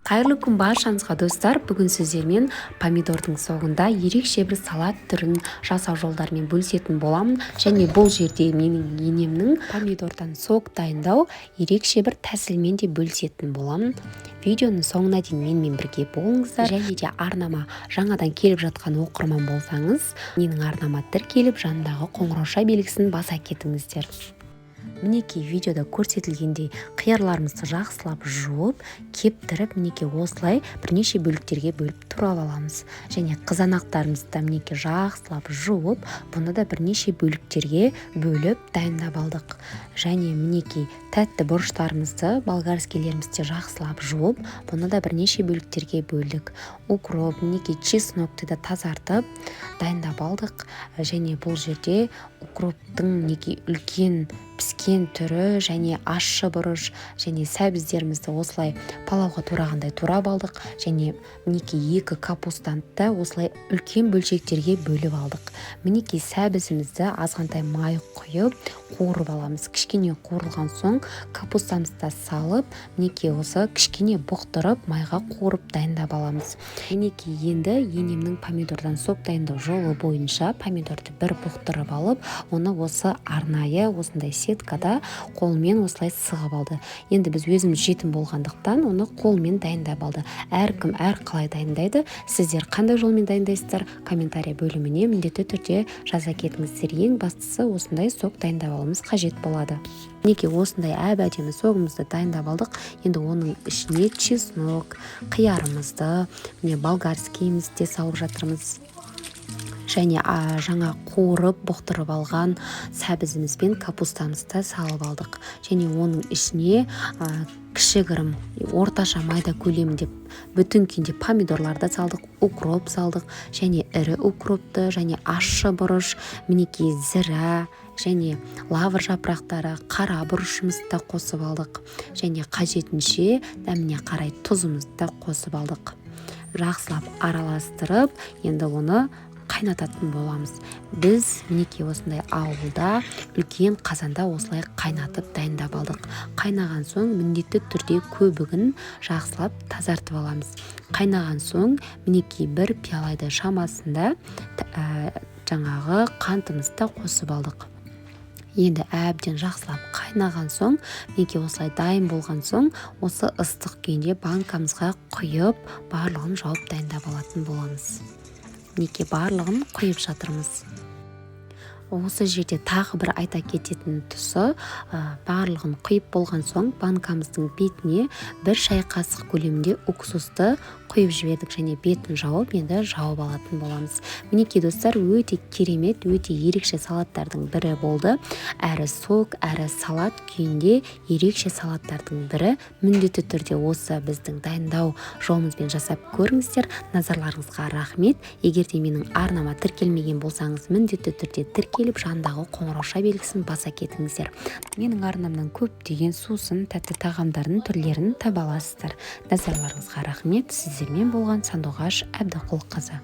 Қайырлы күн баршаңызға достар. Бүгін сіздермен помидордың соғында ерекше бір салат түрін жасау жолдарымен бөлісетін боламын. Және бұл жерде менің енемнің помидордан сок дайындау ерекше бір тәсілмен де бөлісетін боламын. Видеоның соңына дейін менімен бірге болыңыздар. Және де арнама жаңадан келіп жатқан оқырман болсаңыз, менің арнама тіркеліп жанындағы қоңырауша белгісін баса кетіңіздер. Мінекей видеода көрсетілгендей қиярларымызды жақсылап жуып, кептіріп, мінекей осылай бірнеше бөліктерге бөліп турап аламыз. Және қызанақтарымызды мінекей жақсылап жуып, бұны да бірнеше бөліктерге бөліп дайындап алдық. Және мінекей тәтті бұрыштарымызды, болгарскийлерімізді жақсылап жуып, бұны да бірнеше бөліктерге бөлдік. Укроп, мінекей чеснокты да тазартып дайындап алдық. Және бұл жерде укроптың мінекей үлкен піскен түрі және ащы бұрыш және сәбіздерімізді осылай палауға турағандай турап алдық. Және мінекей 2 капустаны да осылай үлкен бөлшектерге бөліп алдық. Мінекей сәбізімізді азғантай май құйып қуырып аламыз. Кішкене қуырылған соң капустамызды салып, мінекей осы кішкене бұқтырып майға қуырып дайындап аламыз. Мінекей енді енемнің помидордан сок дайындау жолы бойынша помидорды бір бұқтырып алып, оны осы арнайы осындай сеткада қолмен осылай сығып алды. Енді біз өзіміз жетім болғандықтан оны қолмен дайындап алды. Әркім әр қалай дайындайды. Сіздер қандай жолмен дайындайсыздар? Комментарий бөліміне міндетті түрде жаза кетіңіздер. Ең бастысы осындай сок дайындап алуымыз қажет болады. Мінекей осындай әп-әдемі согымызды дайындап алдық. Енді оның ішіне чеснок, қиярымызды, болгарскийімізді салып жатырмыз. Және жаңа қуырып бұқтырып алған сәбізіміз бен капустамызды салып алдық. Және оның ішіне кішігірім орташа майда көлемінде бүтін күйінде помидорларды салдық, укроп салдық, және ірі укропты, және ащы бұрыш, мінекей зіра, және лавр жапырақтары, қара бұрышымызды да қосып алдық. Және қажетінше дәміне қарай тұзымызды да қосып алдық. Жақсылап араластырып, енді оны қайнататын боламыз. Біз мінекей осындай ауылда үлкен қазанда осылай қайнатып дайындап алдық. Қайнаған соң міндетті түрде көбігін жақсылап тазартып аламыз. Қайнаған соң мінекей бір пиалайды шамасында жаңағы қантымызды қосып алдық. Енді әбден жақсылап қайнаған соң, мінекей осылай дайын болған соң, осы ыстық күйінде банкамызға құйып, барлығын жауып дайындап алатын боламыз. Мінекей барлығын құйып жатырмыз. Осы жерде тағы бір айта кететін тұсы, барлығын құйып болған соң банкамыздың бетіне 1 шай қасық көлемінде уксусты құйып жібердік. Және бетін жауып, енді жауып алатын боламыз. Мінекей достар, өте керемет, өте ерекше салаттардың бірі болды. Әрі сок, әрі салат күйінде ерекше салаттардың бірі. Міндетті түрде осы біздің дайындау жолымызбен жасап көріңіздер. Назарларыңызға рахмет. Егер де менің арнама тіркелмеген болсаңыз, міндетті түрде тіркеліп жанындағы қоңырауша белгісін баса кетіңіздер. Менің арнамнан көптеген сусын, тәтті тағамдардың түрлерін таба аласыздар. Назарларыңызға рахмет. Сіздермен болған Сандуғаш Әбдіқұлқызы.